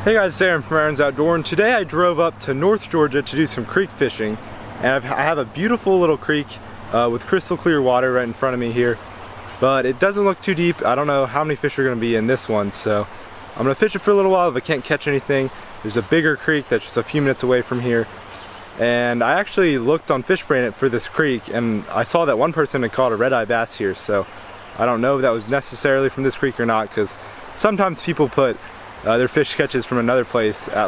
Hey guys, it's Aaron from Aaron's Outdoor, and today I drove up to North Georgia to do some creek fishing. And I have a beautiful little creek with crystal clear water right in front of me here. But it doesn't look too deep. I don't know how many fish are going to be in this one, so I'm going to fish it for a little while. If I can't catch anything, there's a bigger creek that's just a few minutes away from here. And I actually looked on FishBrain for this creek, and I saw that one person had caught a red-eye bass here, so I don't know if that was necessarily from this creek or not, because sometimes people put their fish catches from another place at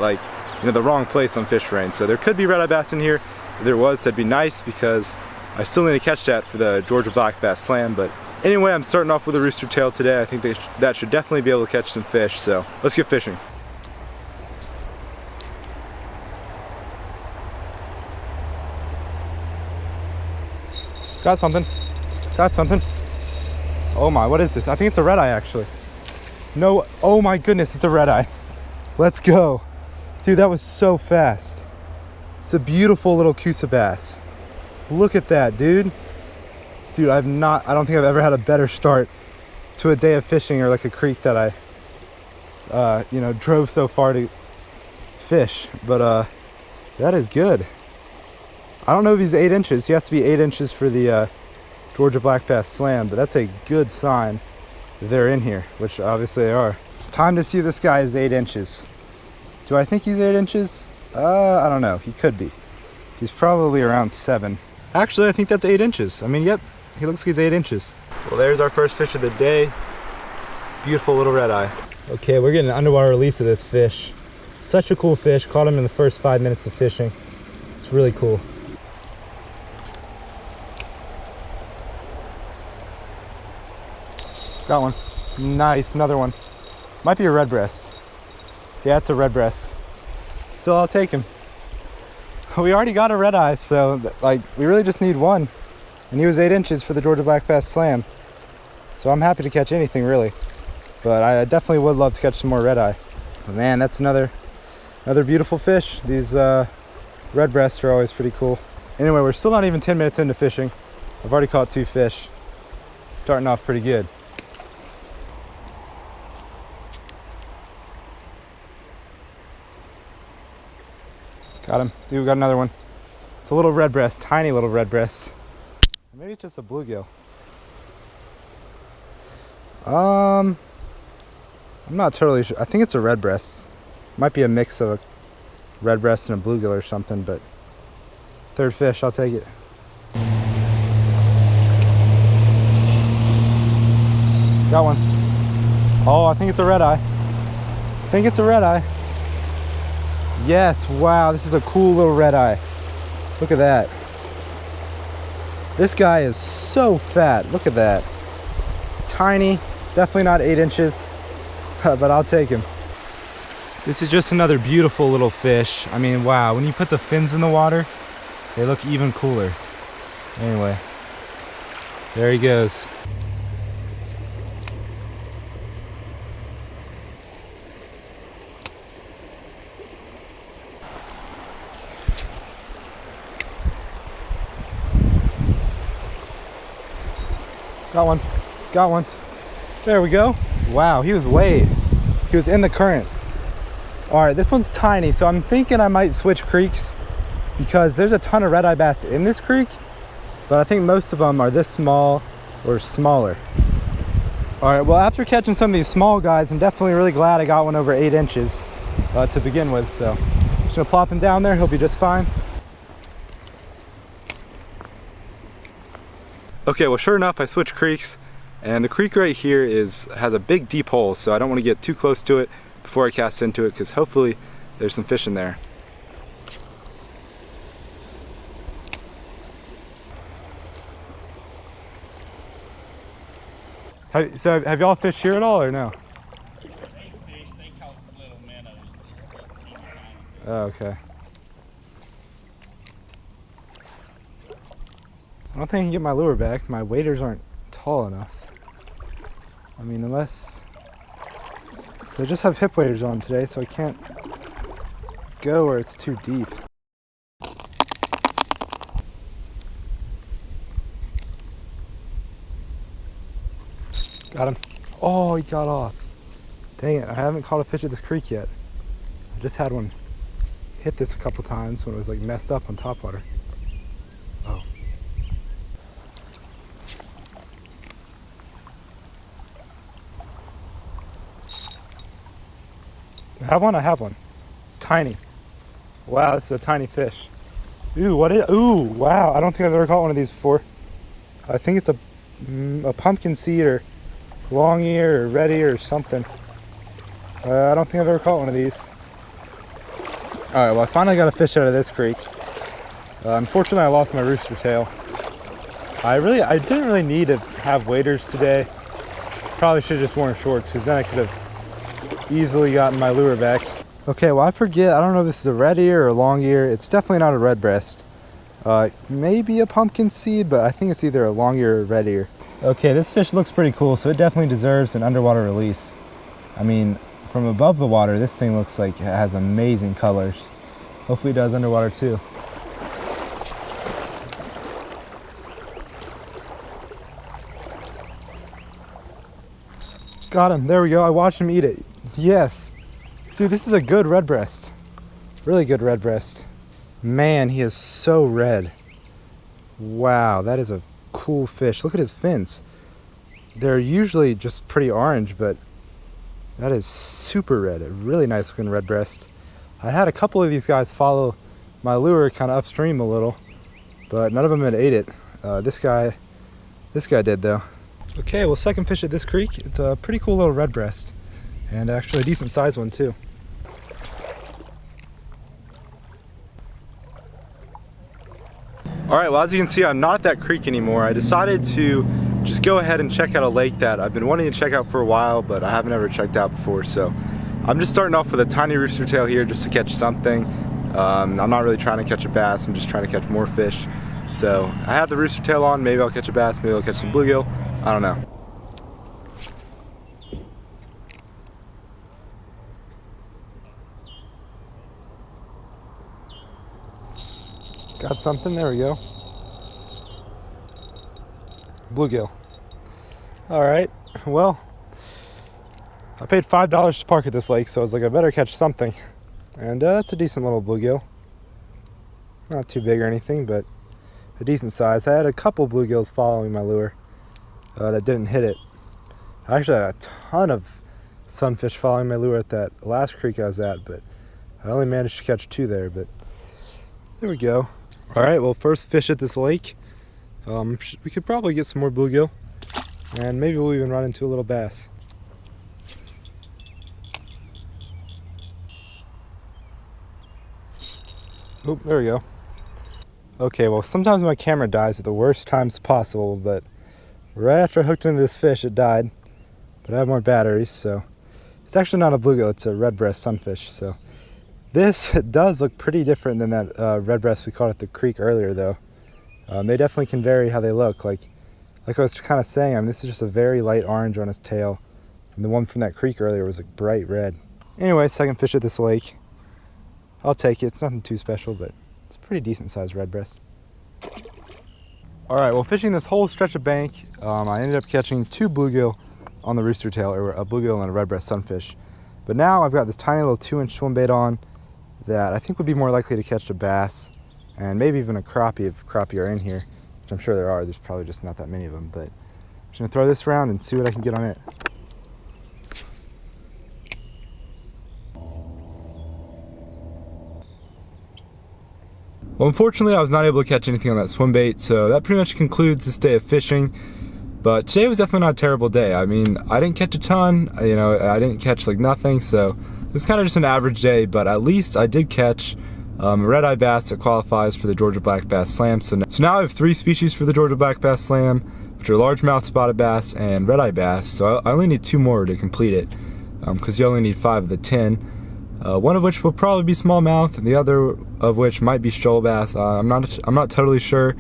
the wrong place on FishBrain. So there could be red-eye bass in here. If there was, that'd be nice because I still need to catch that for the Georgia Black Bass Slam. But anyway, I'm starting off with a rooster tail today. I think that should definitely be able to catch some fish. So let's get fishing. Got something. Got something. Oh my, what is this? I think it's a red-eye actually. No, oh my goodness, it's a red-eye. Let's go. Dude, that was so fast. It's a beautiful little Coosa bass. Look at that, dude. Dude, I don't think I've ever had a better start to a day of fishing or like a creek that I, drove so far to fish. But that is good. I don't know if he's 8 inches. He has to be 8 inches for the Georgia Black Bass Slam, but that's a good sign they're in here, which obviously they are. It's time to see if this guy is 8 inches. Do I think he's 8 inches? I don't know. He could be. He's probably around 7. Actually, I think that's 8 inches. I mean, yep, he looks like he's 8 inches. Well, there's our first fish of the day. Beautiful little red-eye. Okay, we're getting an underwater release of this fish. Such a cool fish. Caught him in the first 5 minutes of fishing. It's really cool. Got one. Nice, another one. Might be a red breast. Yeah, it's a red breast. So I'll take him. We already got a red eye, so we really just need one. And he was 8 inches for the Georgia Black Bass Slam. So I'm happy to catch anything really. But I definitely would love to catch some more red eye. But man, that's another beautiful fish. These red breasts are always pretty cool. Anyway, we're still not even 10 minutes into fishing. I've already caught 2 fish. Starting off pretty good. Got him. Dude, we got another one. It's a little red breast, tiny little red breast. Maybe it's just a bluegill. I'm not totally sure. I think it's a red breast. Might be a mix of a red breast and a bluegill or something, but third fish, I'll take it. Got one. Oh, I think it's a red eye. I think it's a red eye. Yes, wow, this is a cool little red eye. Look at that. This guy is so fat. Look at that. Tiny, definitely not 8 inches, but I'll take him. This is just another beautiful little fish. I mean, wow, when you put the fins in the water, they look even cooler. Anyway, there he goes. Got one. Got one. There we go. Wow, he was in the current. All right, this one's tiny, so I'm thinking I might switch creeks because there's a ton of red-eye bass in this creek, but I think most of them are this small or smaller. All right, well, after catching some of these small guys, I'm definitely really glad I got one over 8 inches to begin with, so I'm just gonna plop him down there. He'll be just fine. Okay, well, sure enough, I switched creeks, and the creek right here has a big deep hole, so I don't want to get too close to it before I cast into it, because hopefully there's some fish in there. So have y'all fished here at all, or no? They fish, they caught little minnows. Oh, okay. I don't think I can get my lure back. My waders aren't tall enough. I mean, so I just have hip waders on today, so I can't go where it's too deep. Got him. Oh, he got off. Dang it, I haven't caught a fish at this creek yet. I just had one hit this a couple times when it was like messed up on topwater. Oh. Do I have one? I have one. It's tiny. Wow, this is a tiny fish. Ooh, what is, ooh, wow. I don't think I've ever caught one of these before. I think it's a pumpkin seed or long ear or red ear or something. I don't think I've ever caught one of these. All right, well, I finally got a fish out of this creek. Unfortunately, I lost my rooster tail. I didn't really need to have waders today. Probably should have just worn shorts, because then I could have easily gotten my lure back. Okay, well, I forget. I don't know if this is a red ear or a long ear. It's definitely not a red breast. Maybe a pumpkin seed, but I think it's either a long ear or a red ear. Okay, this fish looks pretty cool, so it definitely deserves an underwater release. I mean, from above the water, this thing looks like it has amazing colors. Hopefully it does underwater too. Got him, there we go. I watched him eat it. Yes. Dude, this is a good red breast. Really good red breast. Man, he is so red. Wow, that is a cool fish. Look at his fins. They're usually just pretty orange, but that is super red. A really nice looking red breast. I had a couple of these guys follow my lure kind of upstream a little, but none of them had ate it. This guy did though. Okay, well, second fish at this creek. It's a pretty cool little red breast, and actually a decent sized one too. All right, well, as you can see, I'm not at that creek anymore. I decided to just go ahead and check out a lake that I've been wanting to check out for a while, but I haven't ever checked out before. So I'm just starting off with a tiny rooster tail here just to catch something. I'm not really trying to catch a bass, I'm just trying to catch more fish. So I have the rooster tail on, maybe I'll catch a bass, maybe I'll catch some bluegill, I don't know. Got something, there we go. Bluegill. All right, well, I paid $5 to park at this lake, so I was like, I better catch something. And it's a decent little bluegill. Not too big or anything, but a decent size. I had a couple bluegills following my lure that didn't hit it. I actually had a ton of sunfish following my lure at that last creek I was at, but I only managed to catch 2 there, but there we go. All right, well, first fish at this lake. We could probably get some more bluegill, and maybe we'll even run into a little bass. Oop, there we go. Okay, well, sometimes my camera dies at the worst times possible, but right after I hooked into this fish, it died. But I have more batteries, so it's actually not a bluegill, it's a red breast sunfish. So this does look pretty different than that red breast we caught at the creek earlier, though. They definitely can vary how they look. Like I was kind of saying, I mean, this is just a very light orange on his tail, and the one from that creek earlier was like bright red. Anyway, second fish at this lake. I'll take it. It's nothing too special, but it's a pretty decent sized red breast. All right, well, fishing this whole stretch of bank, I ended up catching 2 bluegill on the rooster tail, or a bluegill and a red breast sunfish. But now I've got this tiny little 2-inch swim bait on that I think would be more likely to catch a bass, and maybe even a crappie if crappie are in here, which I'm sure there are. There's probably just not that many of them, but I'm just gonna throw this around and see what I can get on it. Well, unfortunately, I was not able to catch anything on that swim bait, so that pretty much concludes this day of fishing. But today was definitely not a terrible day. I mean, I didn't catch a ton, you know, I didn't catch like nothing, so it was kind of just an average day, but at least I did catch a red-eye bass that qualifies for the Georgia Black Bass Slam. So now I have 3 species for the Georgia Black Bass Slam, which are largemouth spotted bass and red-eye bass. So I only need 2 more to complete it, because you only need 5 of the 10. One of which will probably be smallmouth, and the other of which might be shoal bass. I'm not totally sure.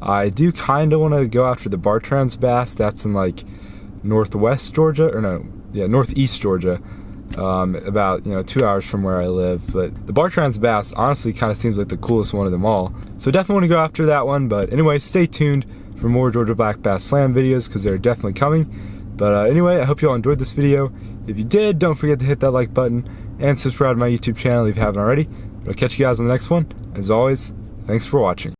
I do kind of want to go after the Bartram's bass. That's in like northwest Georgia, or no, yeah, northeast Georgia. About 2 hours from where I live. But the Bartram's bass honestly kind of seems like the coolest one of them all. So definitely want to go after that one. But anyway, stay tuned for more Georgia Black Bass Slam videos, because they're definitely coming. But anyway, I hope you all enjoyed this video. If you did, don't forget to hit that like button and subscribe to my YouTube channel if you haven't already. I'll catch you guys on the next one. As always, thanks for watching.